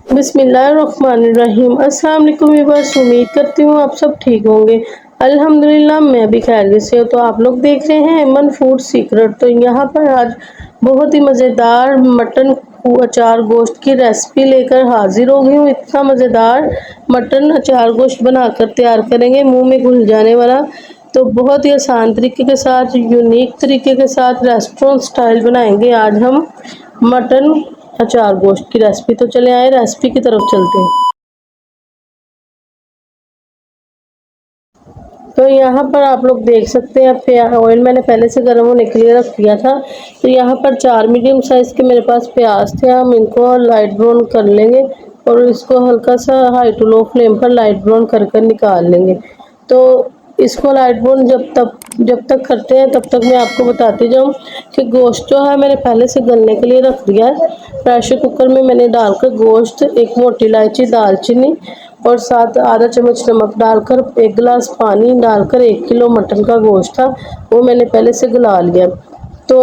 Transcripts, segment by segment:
बिस्मिल्लाहिर्रहमानिर्रहीम। अस्सलाम वालेकुम व्यूअर्स, उम्मीद करती हूँ आप सब ठीक होंगे। अल्हम्दुलिल्लाह मैं भी खैरियत से हूँ। तो आप लोग देख रहे हैं एमन फूड सीक्रेट। तो यहाँ पर आज बहुत ही मज़ेदार मटन अचार गोश्त की रेसिपी लेकर हाजिर हो गई हूँ। इतना मज़ेदार मटन अचार गोश्त बनाकर तैयार करेंगे, मुंह में घुल जाने वाला। तो बहुत ही आसान तरीके के साथ, यूनिक तरीके के साथ रेस्टोरेंट स्टाइल बनाएंगे आज हम मटन अचार गोश्त की रेसिपी। तो चले आए रेसिपी की तरफ चलते हैं। तो यहाँ पर आप लोग देख सकते हैं ऑयल मैंने पहले से गर्म होने के लिए रख दिया था। तो यहाँ पर 4 मीडियम साइज़ के मेरे पास प्याज थे, हम इनको लाइट ब्राउन कर लेंगे और इसको हल्का सा हाई टू लो फ्लेम पर लाइट ब्राउन कर कर निकाल लेंगे। तो इसको लाइट ब्राउन जब तक करते हैं तब तक मैं आपको बताती जाऊँ कि गोश्त जो है मैंने पहले से गलने के लिए रख दिया है। प्रेशर कुकर में मैंने डालकर गोश्त, एक मोटी इलायची, दालचीनी और साथ आधा चम्मच नमक डालकर, 1 गिलास पानी डालकर, 1 किलो मटन का गोश्त था वो मैंने पहले से गला लिया। तो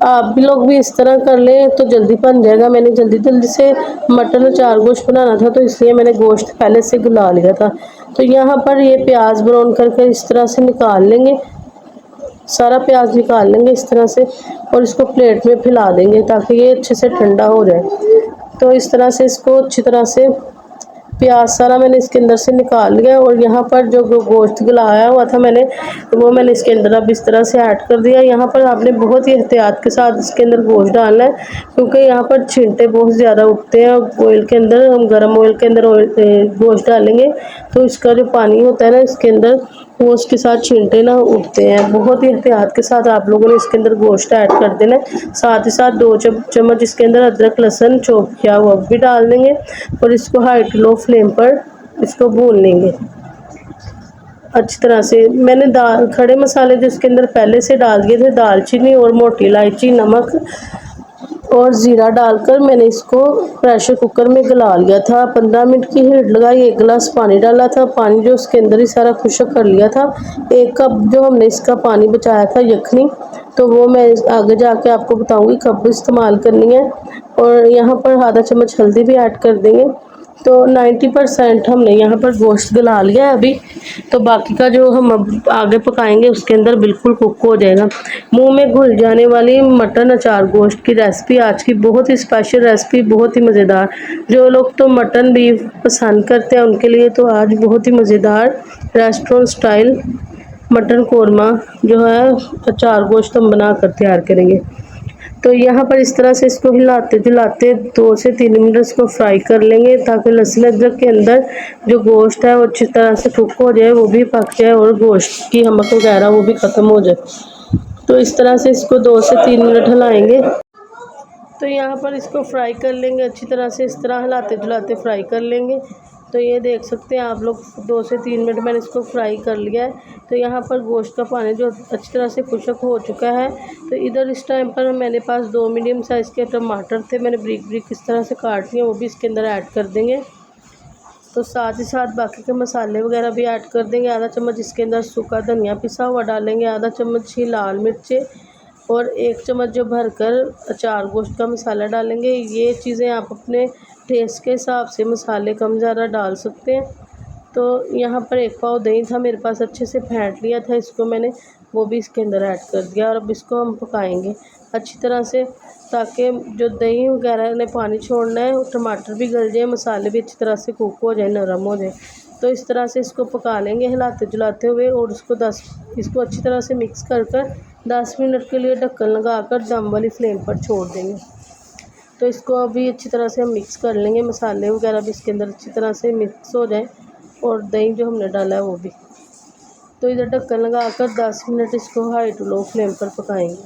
आप भी लोग भी इस तरह कर लें तो जल्दी बन जाएगा। मैंने जल्दी जल्दी से मटन अचार गोश्त बनाना था तो इसलिए मैंने गोश्त पहले से गला लिया था। तो यहाँ पर ये प्याज ब्राउन करके इस तरह से निकाल लेंगे, सारा प्याज निकाल लेंगे इस तरह से और इसको प्लेट में फैला देंगे ताकि ये अच्छे से ठंडा हो जाए। तो इस तरह से इसको अच्छी तरह से प्याज सारा मैंने इसके अंदर से निकाल लिया और यहाँ पर जो गोश्त गलाया हुआ था मैंने, वो मैंने इसके अंदर अब इस तरह से ऐड कर दिया। यहाँ पर आपने बहुत ही एहतियात के साथ इसके अंदर गोश्त डालना है क्योंकि यहाँ पर छींटे बहुत ज़्यादा उठते हैं ऑयल के अंदर। हम गर्म ऑयल के अंदर गोश्त डालेंगे तो इसका जो पानी होता है ना इसके अंदर, वो उसके साथ छींटे ना उठते हैं। बहुत ही एहतियात के साथ आप लोगों ने इसके अंदर गोश्त ऐड कर देना है। साथ ही साथ 2 चम्मच इसके अंदर अदरक लहसुन चॉप किया हुआ भी डाल देंगे और इसको हाई टू लो फ्लेम पर इसको भून लेंगे अच्छी तरह से। मैंने दाल खड़े मसाले जो इसके अंदर पहले से डाल दिए थे, दालचीनी और मोटी इलायची, नमक और ज़ीरा डालकर मैंने इसको प्रेशर कुकर में गला लिया था। 15 मिनट की हीट लगाई, 1 गिलास पानी डाला था, पानी जो उसके अंदर ही सारा खुश्क कर लिया था। 1 कप जो हमने इसका पानी बचाया था यखनी, तो वो मैं आगे जाके आपको बताऊंगी कब इस्तेमाल करनी है। और यहाँ पर आधा चम्मच हल्दी भी ऐड कर देंगे। तो 90% हमने यहाँ पर गोश्त गला लिया है अभी। तो बाकी का जो हम अब आगे पकाएंगे उसके अंदर बिल्कुल कुक हो जाएगा। मुंह में घुल जाने वाली मटन अचार गोश्त की रेसिपी आज की, बहुत ही स्पेशल रेसिपी, बहुत ही मज़ेदार। जो लोग तो मटन बीफ पसंद करते हैं उनके लिए तो आज बहुत ही मज़ेदार रेस्टोरेंट स्टाइल मटन कोरमा जो है अचार गोश्त हम बना कर तैयार करेंगे। तो यहाँ पर इस तरह से इसको हिलाते हिलाते 2 से 3 मिनट इसको फ्राई कर लेंगे ताकि लहसुन अदरक के अंदर जो गोश्त है वो अच्छी तरह से कुक हो जाए, वो भी पक जाए और गोश्त की नमक वगैरह वो भी ख़त्म हो जाए। तो इस तरह से इसको 2 से 3 मिनट हिलाएंगे। तो यहाँ पर इसको फ्राई कर लेंगे अच्छी तरह से, इस तरह हिलाते जुलाते फ्राई कर लेंगे। तो ये देख सकते हैं आप लोग 2 से 3 मिनट मैंने इसको फ्राई कर लिया है। तो यहाँ पर गोश्त का पानी जो अच्छी तरह से खुश्क हो चुका है। तो इधर इस टाइम पर मेरे पास 2 मीडियम साइज़ के टमाटर थे, मैंने ब्रिक ब्रिक इस तरह से काट लिए, वो भी इसके अंदर ऐड कर देंगे। तो साथ ही साथ बाकी के मसाले वगैरह भी ऐड कर देंगे। आधा चम्मच इसके अंदर सूखा धनिया पिसा हुआ डालेंगे, आधा चम्मच ही लाल मिर्चें और 1 चम्मच जो भरकर अचार गोश्त का मसाला डालेंगे। ये चीज़ें आप अपने टेस्ट के हिसाब से मसाले कम ज़्यादा डाल सकते हैं। तो यहाँ पर 1 पाव दही था मेरे पास, अच्छे से फेंट लिया था इसको मैंने, वो भी इसके अंदर ऐड कर दिया और अब इसको हम पकाएंगे अच्छी तरह से ताकि जो दही वगैरह ने पानी छोड़ना है, टमाटर भी गल जाए, मसाले भी अच्छी तरह से कुक हो जाए, नरम हो जाए। तो इस तरह से इसको पका लेंगे हिलाते जुलाते हुए और इसको अच्छी तरह से मिक्स कर 10 मिनट के लिए ढक्कन लगाकर दम वाली फ्लेम पर छोड़ देंगे। तो इसको अभी अच्छी तरह से हम मिक्स कर लेंगे, मसाले वगैरह भी इसके अंदर अच्छी तरह से मिक्स हो जाए और दही जो हमने डाला है वो भी। तो इधर ढक्कन लगाकर 10 मिनट इसको हाई टू लो फ्लेम पर पकाएंगे।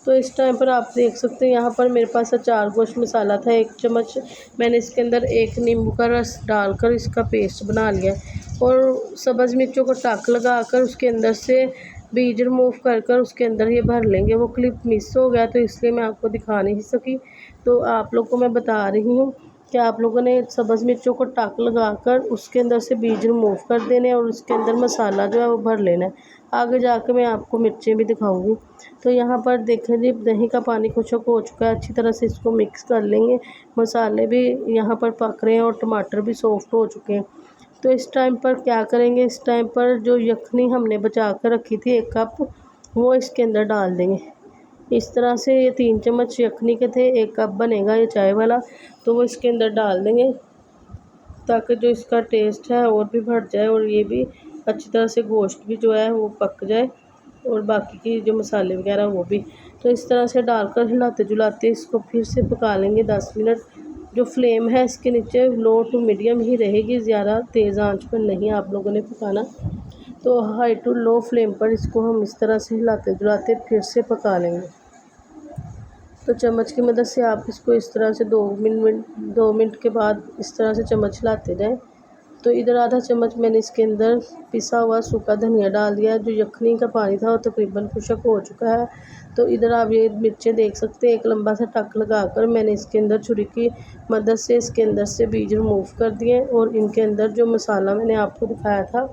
तो इस टाइम पर आप देख सकते हैं यहाँ पर मेरे पास अचार गोश्त मसाला था 1 चम्मच, मैंने इसके अंदर 1 नींबू का रस डालकर इसका पेस्ट बना लिया और सब्ज़ मिर्चों को टक लगाकर उसके अंदर से बीज रिमूव कर उसके अंदर ये भर लेंगे। वो क्लिप मिस हो गया तो इसलिए मैं आपको दिखा नहीं सकी, तो आप लोग को मैं बता रही हूँ कि आप लोगों ने सब्ज़ मिर्चों को टक लगाकर उसके अंदर से बीज रिमूव कर देने और उसके अंदर मसाला जो है वो भर लेना है। आगे जाकर मैं आपको मिर्चें भी दिखाऊंगी। तो यहाँ पर देखें जी, दही का पानी खुशक हो चुका है। अच्छी तरह से इसको मिक्स कर लेंगे। मसाले भी यहाँ पर पक रहे हैं और टमाटर भी सॉफ्ट हो चुके हैं। तो इस टाइम पर क्या करेंगे, इस टाइम पर जो यखनी हमने बचा कर रखी थी 1 कप, वो इसके अंदर डाल देंगे। इस तरह से ये 3 चम्मच यखनी के थे, 1 कप बनेगा ये चाय वाला, तो वो इसके अंदर डाल देंगे ताकि जो इसका टेस्ट है और भी बढ़ जाए और ये भी अच्छी तरह से गोश्त भी जो है वो पक जाए और बाकी की जो मसाले वगैरह वो भी। तो इस तरह से डालकर हिलाते जुलाते इसको फिर से पका लेंगे 10 मिनट। जो फ्लेम है इसके नीचे लो टू मीडियम ही रहेगी, ज़्यादा तेज़ आंच पर नहीं आप लोगों ने पकाना। तो हाई टू लो फ्लेम पर इसको हम इस तरह से हिलाते जुलाते फिर से पका लेंगे। तो चम्मच की मदद से आप इसको इस तरह से 2 मिनट के बाद इस तरह से चम्मच हिलाते जाएं। तो इधर आधा चम्मच मैंने इसके अंदर पिसा हुआ सूखा धनिया डाल दिया। जो यखनी का पानी था वो तकरीबन खुशक हो चुका है। तो इधर आप ये मिर्चें देख सकते हैं, एक लंबा सा टक लगाकर मैंने इसके अंदर छुरी की मदद से इसके अंदर से बीज रिमूव कर दिए और इनके अंदर जो मसाला मैंने आपको दिखाया था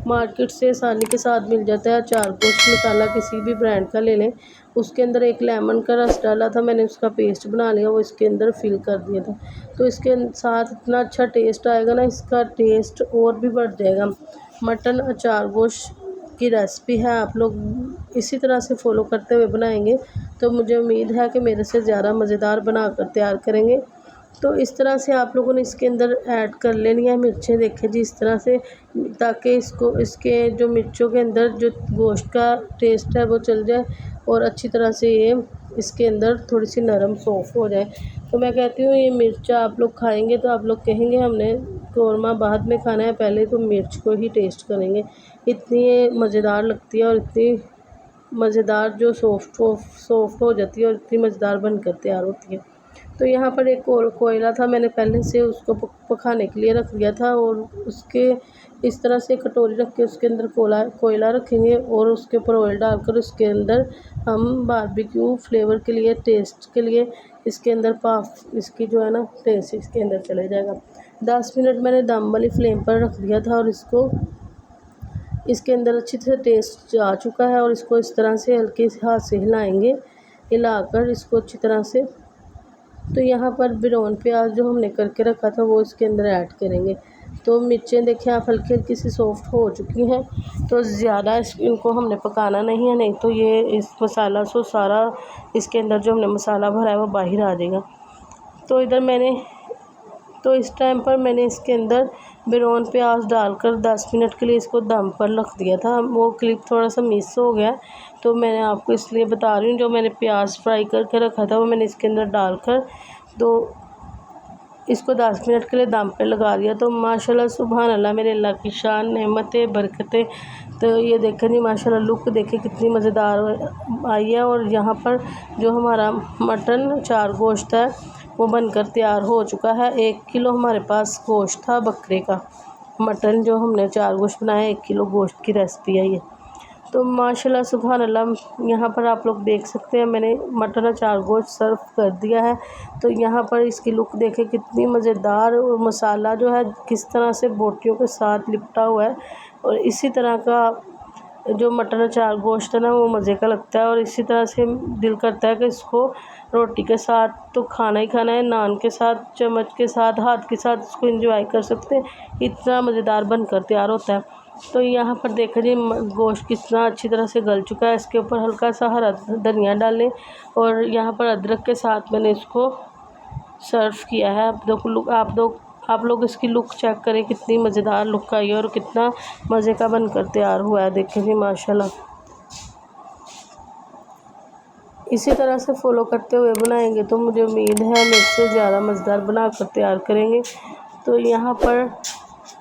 मार्केट से आसानी के साथ मिल जाता है। अचार गोश्त मसाला किसी भी ब्रांड का ले लें। उसके अंदर एक लेमन का रस डाला था मैंने, उसका पेस्ट बना लिया, वो इसके अंदर फिल कर दिया था। तो इसके साथ इतना अच्छा टेस्ट आएगा ना, इसका टेस्ट और भी बढ़ जाएगा। मटन अचार गोश्त की रेसिपी है, आप लोग इसी तरह से फॉलो करते हुए बनाएंगे तो मुझे उम्मीद है कि मेरे से ज़्यादा मज़ेदार बनाकर तैयार करेंगे। तो इस तरह से आप लोगों ने इसके अंदर ऐड कर लेनी है मिर्चें, देखें जी इस तरह से, ताकि इसको इसके जो मिर्चों के अंदर जो गोश्त का टेस्ट है वो चल जाए और अच्छी तरह से ये इसके अंदर थोड़ी सी नरम सॉफ्ट हो जाए। तो मैं कहती हूँ ये मिर्च आप लोग खाएंगे तो आप लोग कहेंगे हमने कौरमा बाद में खाना है, पहले तो मिर्च को ही टेस्ट करेंगे। इतनी ये मज़ेदार लगती है और इतनी मज़ेदार जो सॉफ्ट हो जाती है और इतनी मज़ेदार बनकर तैयार होती है। तो यहाँ पर एक कोयला था, मैंने पहले से उसको पकाने के लिए रख दिया था और उसके इस तरह से कटोरी रख के उसके अंदर कोयला रखेंगे और उसके ऊपर ऑयल डालकर उसके अंदर हम बारबेक्यू फ्लेवर के लिए, टेस्ट के लिए इसके अंदर पाफ इसकी जो है ना टेस्ट इसके अंदर चले जाएगा। 10 मिनट मैंने दम वाली फ्लेम पर रख दिया था और इसको इसके अंदर अच्छी तरह टेस्ट आ चुका है और इसको इस तरह से हल्के हाथ से हिलाएंगे, हिलाकर इसको अच्छी तरह से। तो यहाँ पर ब्राउन प्याज जो हमने करके रखा था वो इसके अंदर ऐड करेंगे। तो मिर्चें देखें आप हल्की हल्की सी सॉफ्ट हो चुकी हैं, तो ज़्यादा इनको हमने पकाना नहीं है, नहीं तो ये इस मसाला से सारा इसके अंदर जो हमने मसाला भरा है वो बाहर आ जाएगा। तो इधर मैंने तो इस टाइम पर मैंने इसके अंदर ब्राउन प्याज डालकर 10 मिनट के लिए इसको दम पर रख दिया था। वो क्लिप थोड़ा सा मिस हो गया तो मैंने आपको इसलिए बता रही हूँ। जो मैंने प्याज फ्राई करके रखा था वो मैंने इसके अंदर डालकर तो इसको 10 मिनट के लिए दम पे लगा दिया। तो माशाल्लाह सुभान अल्लाह, मेरे अल्लाह की शान, नेमतें, बरकतें। तो ये देखें जी माशाल्लाह, लुक देखें कितनी मज़ेदार आई है। और यहाँ पर जो हमारा मटन चार गोश्त है वो बनकर तैयार हो चुका है। 1 किलो हमारे पास गोश्त था बकरे का। मटन जो हमने चार गोश्त बनाया, 1 किलो गोश्त की रेसिपी है ये। तो माशाल्लाह सुभान अल्लाह, यहाँ पर आप लोग देख सकते हैं मैंने मटन और चार गोश्त सर्व कर दिया है। तो यहाँ पर इसकी लुक देखें कितनी मज़ेदार, और मसाला जो है किस तरह से बोटियों के साथ लिपटा हुआ है। और इसी तरह का जो मटन और चार गोश्त है ना वो मज़े का लगता है। और इसी तरह से दिल करता है कि इसको रोटी के साथ तो खाना ही खाना है, नान के साथ, चम्मच के साथ, हाथ के साथ इसको एंजॉय कर सकते हैं। इतना मज़ेदार बनकर तैयार होता है। तो यहाँ पर देखा जी गोश्त कितना अच्छी तरह से गल चुका है। इसके ऊपर हल्का सा हरा धनिया डालें और यहाँ पर अदरक के साथ मैंने इसको सर्व किया है। आप लोग इसकी लुक चेक करें, कितनी मज़ेदार लुक आई है और कितना मज़े का बनकर तैयार हुआ है। देखें जी माशाल्लाह, इसी तरह से फॉलो करते हुए बनाएंगे तो मुझे उम्मीद है मेरे से ज़्यादा मज़ेदार बना कर तैयार करेंगे। तो यहाँ पर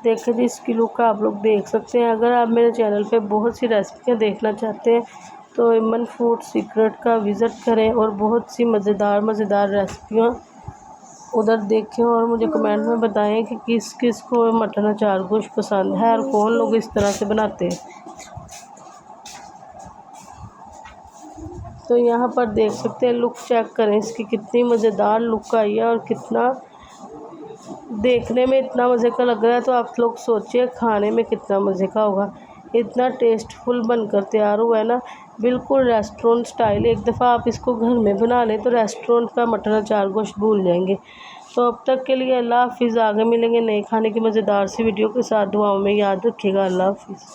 देखें जी इसकी लुक आप लोग देख सकते हैं। अगर आप मेरे चैनल पे बहुत सी रेसिपियाँ देखना चाहते हैं तो इमन फूड सीक्रेट का विज़िट करें और बहुत सी मज़ेदार रेसिपियाँ उधर देखें और मुझे कमेंट में बताएं कि किस किस को मटन और चार गोश्त पसंद है और कौन लोग इस तरह से बनाते हैं। तो यहाँ पर देख सकते हैं, लुक चेक करें इसकी कितनी मज़ेदार लुक आई है और कितना देखने में इतना मज़े का लग रहा है तो आप लोग सोचिए खाने में कितना मज़े का होगा। इतना टेस्टफुल बनकर तैयार हुआ है ना, बिल्कुल रेस्टोरेंट स्टाइल। एक दफ़ा आप इसको घर में बना लें तो रेस्टोरेंट का मटन अचार गोश्त भूल जाएंगे। तो अब तक के लिए अल्लाह हाफिज़। आगे मिलेंगे नए खाने की मज़ेदार सी वीडियो के साथ। दुआओं में याद रखिएगा। अल्लाह हाफिज़।